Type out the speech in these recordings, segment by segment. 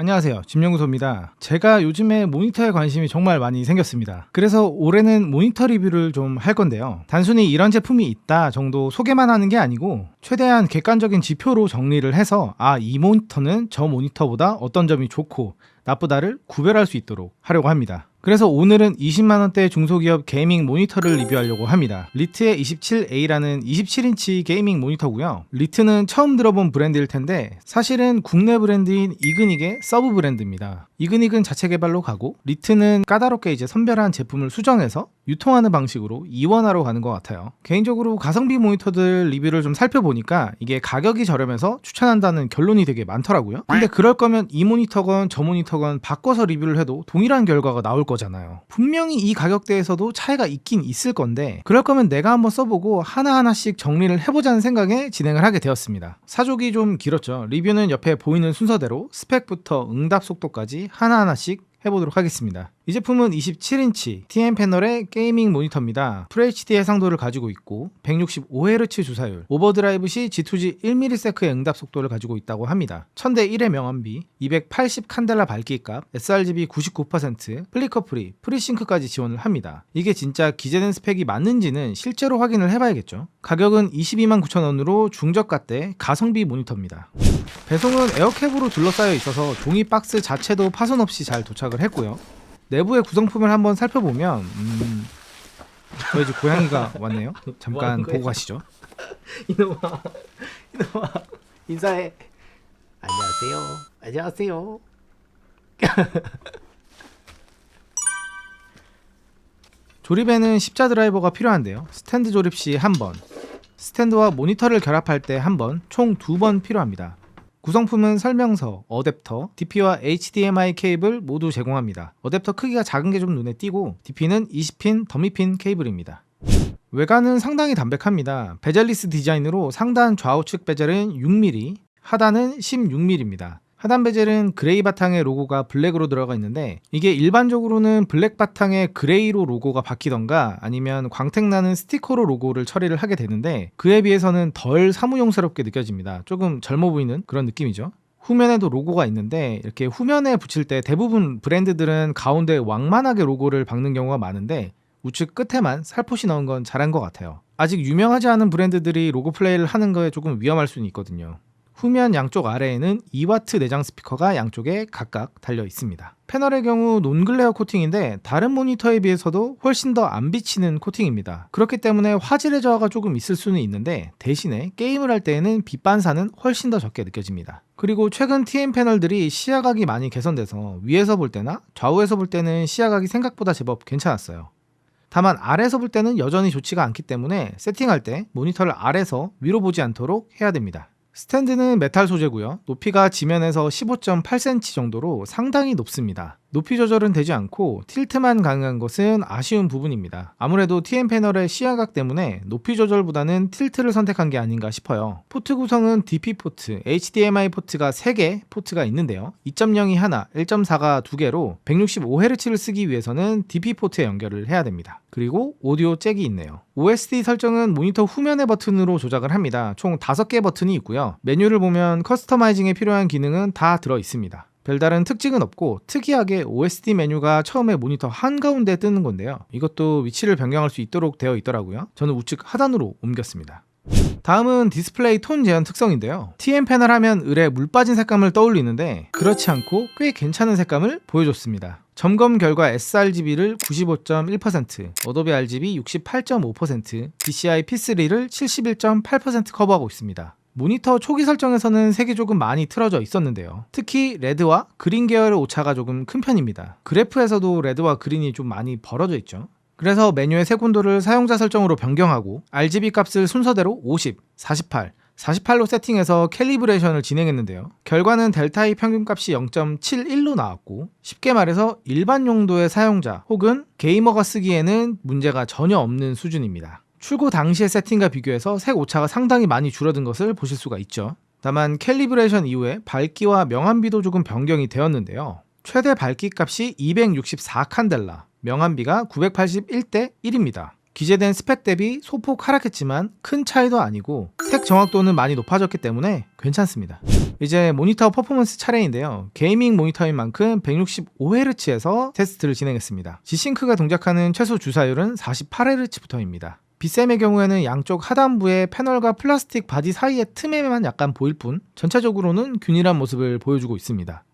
안녕하세요, 집연구소입니다. 제가 요즘에 모니터에 관심이 정말 많이 생겼습니다. 그래서 올해는 모니터 리뷰를 좀 할 건데요. 단순히 이런 제품이 있다 정도 소개만 하는 게 아니고 최대한 객관적인 지표로 정리를 해서 이 모니터는 저 모니터보다 어떤 점이 좋고 나쁘다를 구별할 수 있도록 하려고 합니다. 그래서 오늘은 20만원대 중소기업 게이밍 모니터를 리뷰하려고 합니다. 리트의 27A라는 27인치 게이밍 모니터고요. 리트는 처음 들어본 브랜드일 텐데 사실은 국내 브랜드인 이그닉의 서브 브랜드입니다. 이그닉은 자체 개발로 가고 리트는 까다롭게 선별한 제품을 수정해서 유통하는 방식으로 이원화로 가는 것 같아요. 개인적으로 가성비 모니터들 리뷰를 좀 살펴보니까 이게 가격이 저렴해서 추천한다는 결론이 되게 많더라고요. 근데 그럴 거면 이 모니터건 저 모니터건 바꿔서 리뷰를 해도 동일한 결과가 나올 거잖아요. 분명히 이 가격대에서도 차이가 있긴 있을 건데 그럴 거면 내가 한번 써보고 하나하나씩 정리를 해보자는 생각에 진행을 하게 되었습니다. 사족이 좀 길었죠. 리뷰는 옆에 보이는 순서대로 스펙부터 응답 속도까지 하나하나씩 해보도록 하겠습니다. 이 제품은 27인치 TN 패널의 게이밍 모니터입니다. FHD 해상도를 가지고 있고 165Hz 주사율, 오버드라이브 시 G2G 1ms의 응답 속도를 가지고 있다고 합니다. 1000대 1의 명암비, 280 칸델라 밝기값, sRGB 99%, 플리커 프리, 프리싱크까지 지원을 합니다. 이게 진짜 기재된 스펙이 맞는지는 실제로 확인을 해봐야겠죠. 가격은 229,000원으로 중저가대 가성비 모니터입니다. 배송은 에어캡으로 둘러싸여 있어서 종이 박스 자체도 파손 없이 잘 도착을 했고요. 내부의 구성품을 한번 살펴보면 저희 집 고양이가 왔네요. 잠깐 보고 가시죠. 이놈아 인사해. 안녕하세요. 조립에는 십자 드라이버가 필요한데요. 스탠드 조립 시 한 번, 스탠드와 모니터를 결합할 때 한 번, 총 2번 필요합니다. 구성품은 설명서, 어댑터, DP와 HDMI 케이블 모두 제공합니다. 어댑터 크기가 작은 게 좀 눈에 띄고 DP는 20핀 더미핀 케이블입니다. 외관은 상당히 담백합니다. 베젤리스 디자인으로 상단 좌우측 베젤은 6mm, 하단은 16mm입니다. 하단 베젤은 그레이 바탕에 로고가 블랙으로 들어가 있는데 이게 일반적으로는 블랙 바탕에 그레이로 로고가 바뀌던가 아니면 광택나는 스티커로 로고를 처리를 하게 되는데 그에 비해서는 덜 사무용스럽게 느껴집니다. 조금 젊어 보이는 그런 느낌이죠. 후면에도 로고가 있는데 이렇게 후면에 붙일 때 대부분 브랜드들은 가운데 왕만하게 로고를 박는 경우가 많은데 우측 끝에만 살포시 넣은 건 잘한 것 같아요. 아직 유명하지 않은 브랜드들이 로고 플레이를 하는 거에 조금 위험할 수는 있거든요. 후면 양쪽 아래에는 2W 내장 스피커가 양쪽에 각각 달려 있습니다. 패널의 경우 논글레어 코팅인데 다른 모니터에 비해서도 훨씬 더 안 비치는 코팅입니다. 그렇기 때문에 화질의 저하가 조금 있을 수는 있는데 대신에 게임을 할 때에는 빛 반사는 훨씬 더 적게 느껴집니다. 그리고 최근 TN 패널들이 시야각이 많이 개선돼서 위에서 볼 때나 좌우에서 볼 때는 시야각이 생각보다 제법 괜찮았어요. 다만 아래에서 볼 때는 여전히 좋지가 않기 때문에 세팅할 때 모니터를 아래에서 위로 보지 않도록 해야 됩니다. 스탠드는 메탈 소재고요. 높이가 지면에서 15.8cm 정도로 상당히 높습니다. 높이 조절은 되지 않고 틸트만 가능한 것은 아쉬운 부분입니다. 아무래도 TN 패널의 시야각 때문에 높이 조절보다는 틸트를 선택한 게 아닌가 싶어요. 포트 구성은 DP 포트, HDMI 포트가 3개 포트가 있는데요. 2.0이 하나, 1.4가 2개로 165Hz를 쓰기 위해서는 DP 포트에 연결을 해야 됩니다. 그리고 오디오 잭이 있네요. OSD 설정은 모니터 후면의 버튼으로 조작을 합니다. 총 5개 버튼이 있고요. 메뉴를 보면 커스터마이징에 필요한 기능은 다 들어 있습니다. 별다른 특징은 없고 특이하게 OSD 메뉴가 처음에 모니터 한가운데 뜨는 건데요. 이것도 위치를 변경할 수 있도록 되어 있더라고요. 저는 우측 하단으로 옮겼습니다. 다음은 디스플레이 톤 제한 특성인데요. TN 패널 하면 을에 물 빠진 색감을 떠올리는데 그렇지 않고 꽤 괜찮은 색감을 보여줬습니다. 점검 결과 sRGB를 95.1%, 어도비 RGB 68.5%, DCI P3를 71.8% 커버하고 있습니다. 모니터 초기 설정에서는 색이 조금 많이 틀어져 있었는데요. 특히 레드와 그린 계열의 오차가 조금 큰 편입니다. 그래프에서도 레드와 그린이 좀 많이 벌어져 있죠. 그래서 메뉴의 색 온도를 사용자 설정으로 변경하고 RGB 값을 순서대로 50, 48, 48로 세팅해서 캘리브레이션을 진행했는데요. 결과는 델타이 평균값이 0.71로 나왔고 쉽게 말해서 일반 용도의 사용자 혹은 게이머가 쓰기에는 문제가 전혀 없는 수준입니다. 출고 당시의 세팅과 비교해서 색 오차가 상당히 많이 줄어든 것을 보실 수가 있죠. 다만 캘리브레이션 이후에 밝기와 명암비도 조금 변경이 되었는데요. 최대 밝기 값이 264 칸델라, 명암비가 981대 1입니다. 기재된 스펙 대비 소폭 하락했지만 큰 차이도 아니고 색 정확도는 많이 높아졌기 때문에 괜찮습니다. 이제 모니터 퍼포먼스 차례인데요. 게이밍 모니터인 만큼 165Hz에서 테스트를 진행했습니다. G싱크가 동작하는 최소 주사율은 48Hz부터입니다. 비셈의 경우에는 양쪽 하단부의 패널과 플라스틱 바디 사이의 틈에만 약간 보일 뿐 전체적으로는 균일한 모습을 보여주고 있습니다.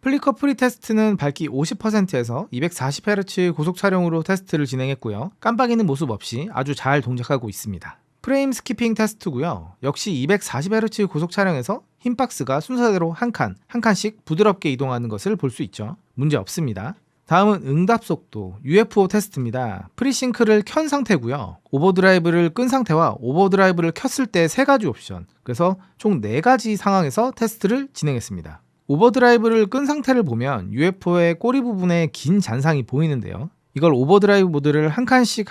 플리커 프리 테스트는 밝기 50%에서 240Hz 고속 촬영으로 테스트를 진행했고요. 깜빡이는 모습 없이 아주 잘 동작하고 있습니다. 프레임 스키핑 테스트고요. 역시 240Hz 고속 촬영에서 흰 박스가 순서대로 한 칸씩 부드럽게 이동하는 것을 볼 수 있죠. 문제 없습니다. 다음은 응답 속도 UFO 테스트입니다. 프리싱크를 켠 상태고요. 오버드라이브를 끈 상태와 오버드라이브를 켰을 때 3가지 옵션, 그래서 총 4가지 상황에서 테스트를 진행했습니다. 오버드라이브를 끈 상태를 보면 UFO의 꼬리 부분에 긴 잔상이 보이는데요. 이걸 오버드라이브 모드를 한 칸씩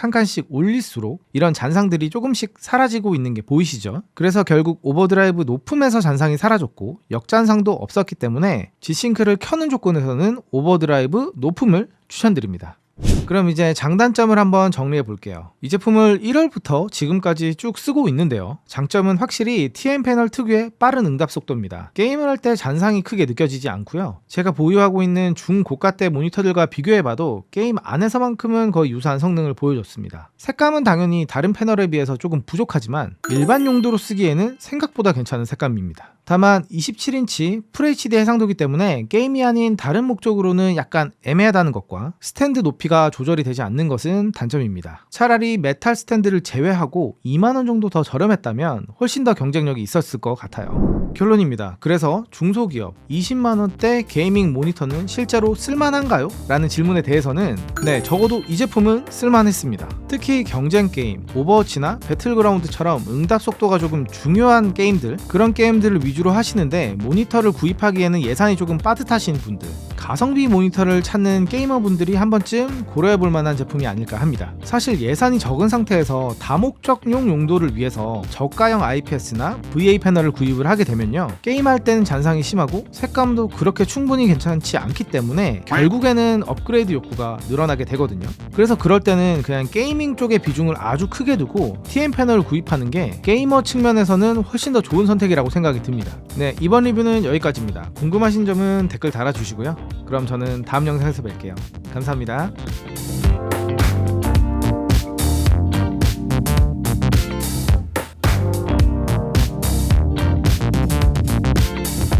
올릴수록 이런 잔상들이 조금씩 사라지고 있는 게 보이시죠? 그래서 결국 오버드라이브 높음에서 잔상이 사라졌고 역잔상도 없었기 때문에 G싱크를 켜는 조건에서는 오버드라이브 높음을 추천드립니다. 그럼 이제 장단점을 한번 정리해 볼게요. 이 제품을 1월부터 지금까지 쭉 쓰고 있는데요. 장점은 확실히 TN 패널 특유의 빠른 응답 속도입니다. 게임을 할 때 잔상이 크게 느껴지지 않고요. 제가 보유하고 있는 중고가대 모니터들과 비교해봐도 게임 안에서만큼은 거의 유사한 성능을 보여줬습니다. 색감은 당연히 다른 패널에 비해서 조금 부족하지만 일반 용도로 쓰기에는 생각보다 괜찮은 색감입니다. 다만 27인치 FHD 해상도기 때문에 게임이 아닌 다른 목적으로는 약간 애매하다는 것과 스탠드 높이가 조절이 되지 않는 것은 단점입니다. 차라리 메탈 스탠드를 제외하고 2만원 정도 더 저렴했다면 훨씬 더 경쟁력이 있었을 것 같아요. 결론입니다. 그래서 중소기업 20만원대 게이밍 모니터는 실제로 쓸만한가요? 라는 질문에 대해서는 네, 적어도 이 제품은 쓸만했습니다. 특히 경쟁 게임, 오버워치나 배틀그라운드처럼 응답 속도가 조금 중요한 게임들, 그런 게임들을 위주로 하시는데 모니터를 구입하기에는 예산이 조금 빠듯하신 분들, 가성비 모니터를 찾는 게이머분들이 한 번쯤 고려해볼 만한 제품이 아닐까 합니다. 사실 예산이 적은 상태에서 다목적용 용도를 위해서 저가형 IPS나 VA 패널을 구입을 하게 되면요, 게임할 때는 잔상이 심하고 색감도 그렇게 충분히 괜찮지 않기 때문에 결국에는 업그레이드 욕구가 늘어나게 되거든요. 그래서 그럴 때는 그냥 게이밍 쪽의 비중을 아주 크게 두고 TN 패널을 구입하는 게 게이머 측면에서는 훨씬 더 좋은 선택이라고 생각이 듭니다. 네, 이번 리뷰는 여기까지입니다. 궁금하신 점은 댓글 달아주시고요. 그럼 저는 다음 영상에서 뵐게요. 감사합니다.